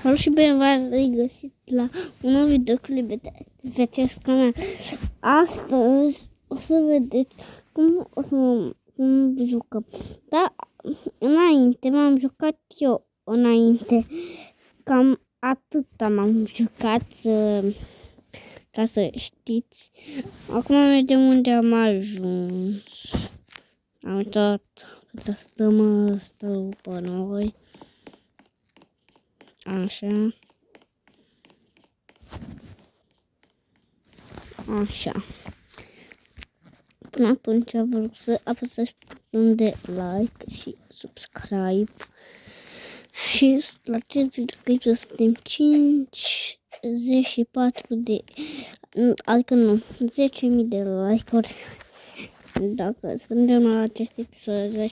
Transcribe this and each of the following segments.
Salut și bine v-am regăsit la un nou videoclip pe acest canal. Astăzi o să vedeți cum o să mă jucăm. Da, înainte m-am jucat eu înainte. Cam atâta m-am jucat, ca să știți. Acum mergem unde am ajuns. Am uitat câtă stăm pe noi. Așa. Așa. Până atunci vă rog să apăsați butonul de like și subscribe. Și la acest videoclip să suntem 54 de... Adică nu, 10.000 de like-uri. Dacă strângem la acest episod 10.000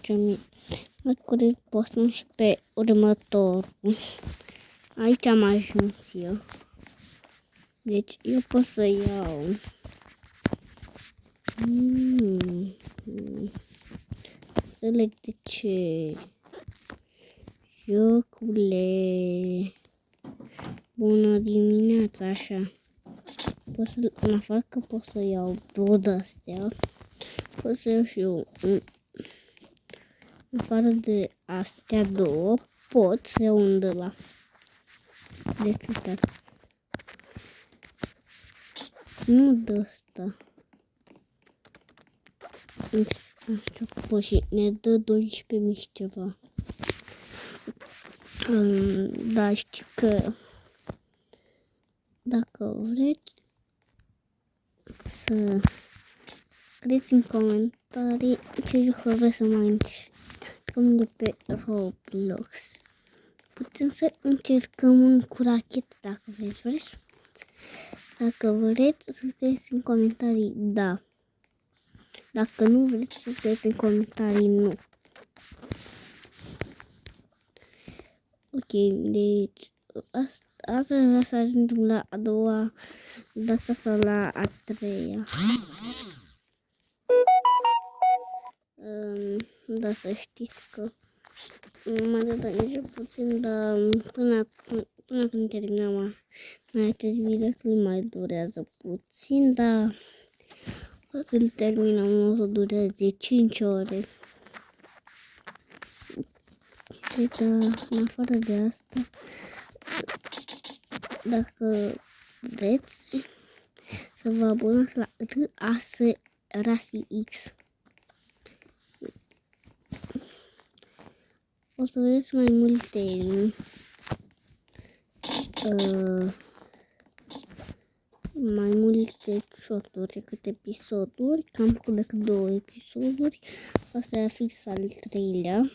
like-uri, postăm și pe următorul. Aici am ajuns eu. Deci eu pot să iau. Înțeleg de ce. Jocule. Bună dimineața, așa. Pot să, în afară că pot să iau două de-astea, pot să iau și eu. În afară de astea două, pot să iau un de la. Deci uitați. Nu de ăsta. Așa pot și ne dă 12.000 și ceva. Da, știu că dacă vreți să scrieți în comentarii ce jucări vreți să mai încercăm de pe Roblox. Putem să încercăm cu rachetă dacă vreți. Dacă vreți să scrieți în comentarii da. Dacă nu vreți să scrieți în comentarii nu. Ok, deci asta vreau să ajungem la a doua, data sau la a treia. Da, să știți că m-a dat nici puțin, dar până când terminăm acest videoclip mai durează puțin, dar o să-l terminăm, o să dureze 5 ore. Deci, în afară de asta, dacă vreți să vă abonați la RASIX, o să vedeți mai multe shorturi decât episoduri, că am făcut decât 2 episoduri, asta e fix al 3-lea.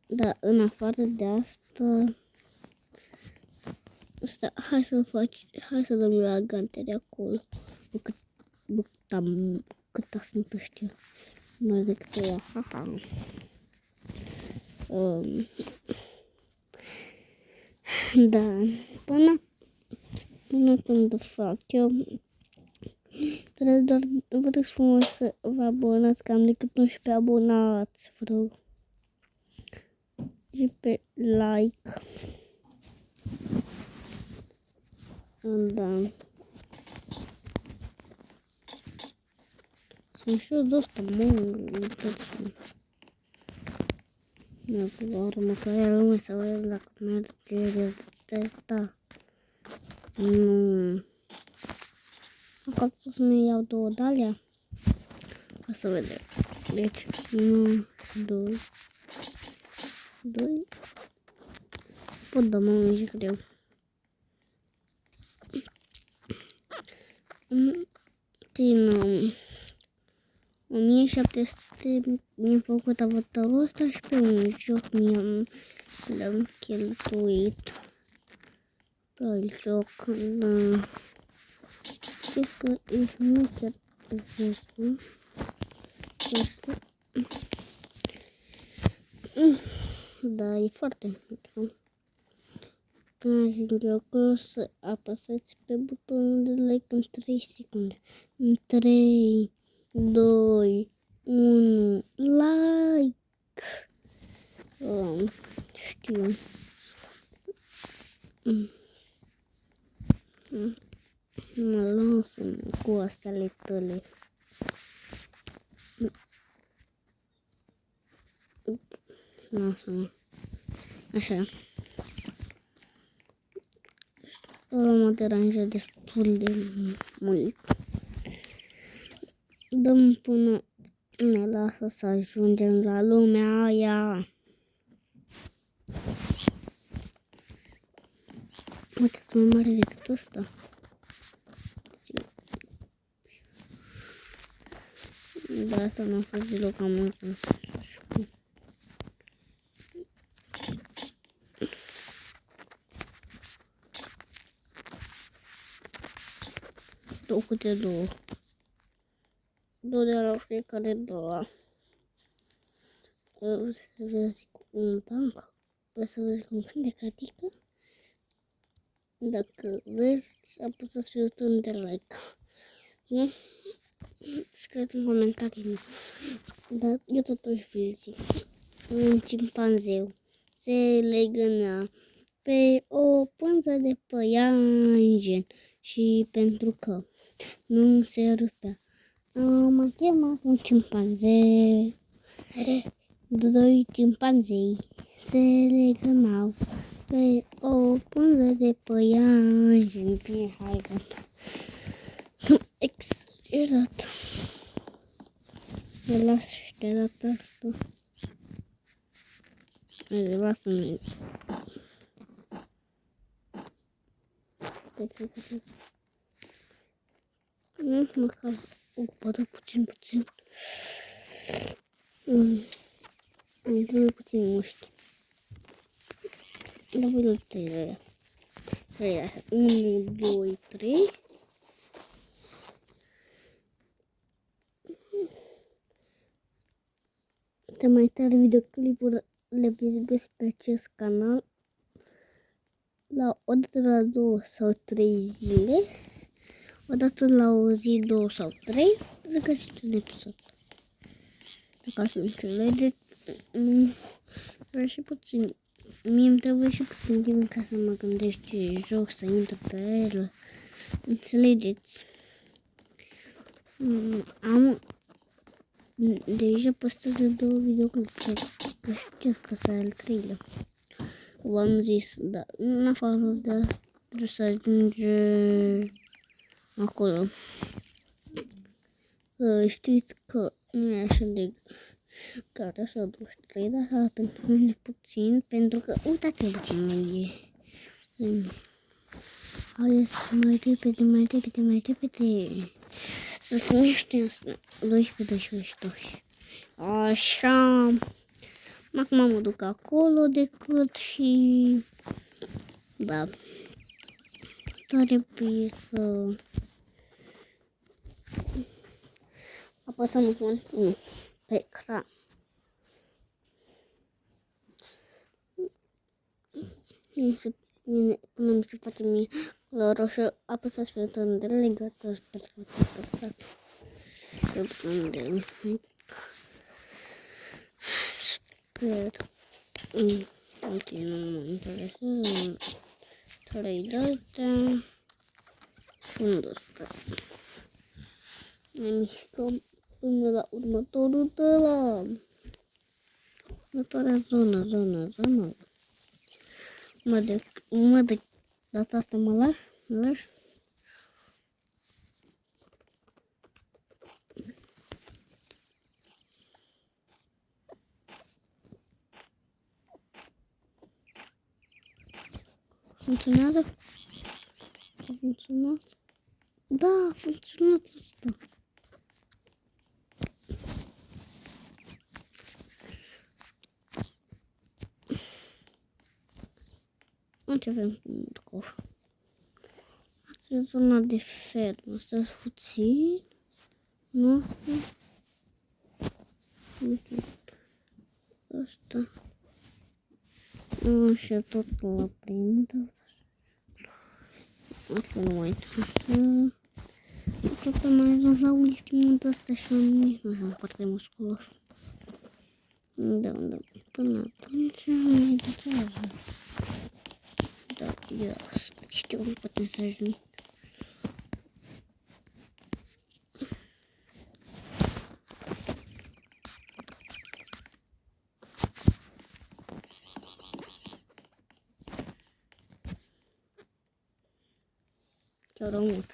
Dar în afară de asta, hai să dăm la gante de acolo. Cât sunt ăștia. Mai decât ăia, haha. Da, până când fac eu, trebuie doar, vă rog frumos să vă abonați, că am decât 11 abonați, vă rog. Și pe like. Da. Sunt și eu de ăsta, doar măcar lumea să văd dacă merge de testa. Nu. Acum pot să-mi iau 2 de alea. O să vedem. Deci, 1, 2. Pot da mai greu. Din 1700 mi-am făcut avatarul ăsta și pe un joc l-am cheltuit. Pe alt joc, da. Știți că e nu chiar jocul ăsta. Da, e foarte mic. Când ajung eu acolo, să apăsați pe butonul de like în 3 secunde. În 3, 2, 1, like! Știu. Mă lasă cu astea tale. Lasă-mă. Așa. Mă deranjează destul de mult. Dăm până ne lasă să ajungem la lumea aia. Uite că mai mare decât ăsta. De asta nu a fost deloc amuzant. Două câte două. Două de la fiecare două. O să vezi un banc. O să vezi cum cântec, adică. Dacă vezi, apăsați pe butonul de like. Nu? Scrieți în comentarii. Dar eu totuși vi-l zic. Un cimpanzeu se legăna pe o pânză de păianjen și pentru că nu se rupea, m-a chemat un cimpanzeu. Doi cimpanzei se legănau pe o pânză de păianjen. Bine, hai, gata. Exagerat. Mă las și de data asta. Lasă-mi. Nu, măcar o poate puțin. Îmi trebuie puțin mușchi. Dar voi dau 3 de aia. 3 de aia. 1, 2, 3. Cele mai tare videoclipuri le veți găsi pe acest canal la odată la 2 sau 3 zile, odată la o zi, 2 sau 3, le găsiți un episod. Ca să înțelegeți, trebuie și puțin, mie îmi trebuie și puțin timp ca să mă gândesc ce joc să intru pe el, înțelegeți. Am deja postat de 2 videoclipuri, că știți că ăsta e al 3-lea. V-am zis, da, în afară de asta trebuie să ajunge acolo. Să știți că nu e așa de care să 23, dar pentru mine puțin, pentru că uitați-vă cum e. Haideți mai repede. Să se miște asta. 12. Așa. Acum mă duc acolo decât și... Da. Trebuie să... Apăsăm un pe ecran. Până mi se face mie la roșu, apăsați pe butonul de legătură, sper că ați apăsat pe butonul de like. Sper. Uite, nu mă interesează. 3 de astea. Fundul ăsta. Ne mișcăm până la următorul de la următoarea zonă. Mă de data asta mă lași? Funcționează? A funcționat? Da, a funcționat asta. Ce avem cu cofre? Asta e zona de fermă. Asta e puțin. Nu asta. Asta. Așa tot la primul. Asta nu mai uităm. Cred că mai ajuns la ultimul de ăsta și nici nu sunt foarte musculos. Da, până atunci mai ducează. Da, ia. să ajung. Chiar mult.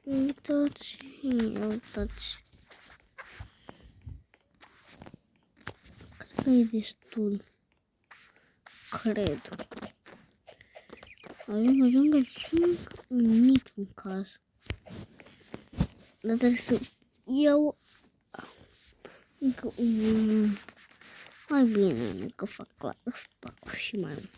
Uitați, uitați. Cred că e destul. Cred. Ajung în niciun caz. Dar trebuie să iau încă un... Mai bine, încă fac la ăsta și mai mult.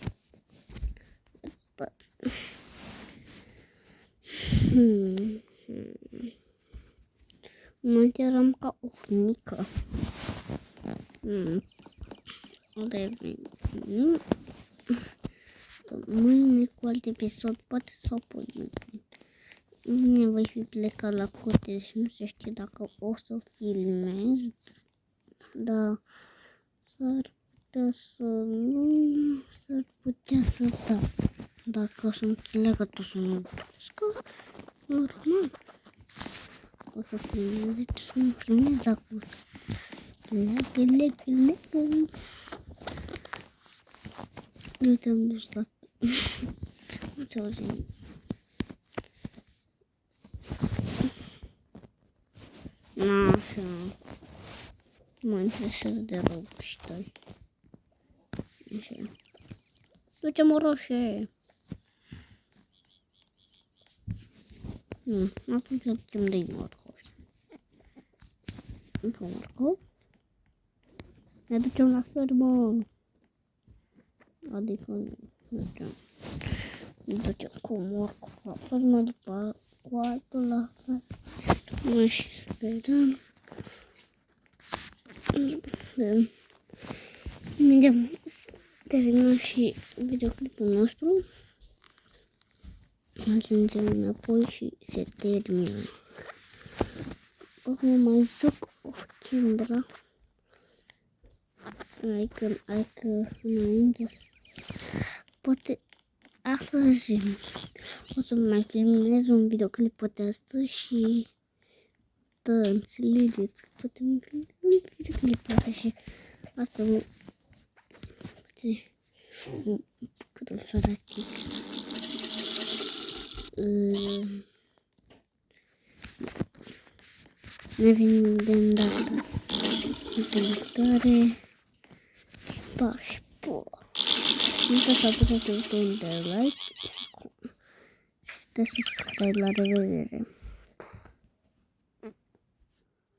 Noi eram ca o funică. Revenim. Mâine cu alt episod, poate sau poimâine. Mâine voi fi plecat la curte și nu se știe dacă o să filmez. Dar s-ar putea să nu, s-ar putea să da. Dacă o să înțeleagă tot să nu vorbesc, normal. O să filmez, deci să nu filmez dacă o să legă. Uite, am dus la... Nu se auzi nimic. Așa. Mă interesează de rău și tăi. Așa. Duce-mă roșie. Atunci ducem de morcovi. Încă morcov. Ne ducem la fermă. Adică ne ducem cu morcov la fermă, după cu altul la fermă și sperăm. Terminăm și videoclipul nostru. Ajungem înapoi și se termină. Acum mai joc o chimbra. Adică înainte. Poate astăzi o să mai filmez un videoclip poate astăzi și da, înțelegeți că poate mai filmez un videoclip poate și asta poate cât îl fac aici. Ne vedem data viitoare. Pa și pa! Nu uitați să apăsați butonul de like și de subscribe. La revedere!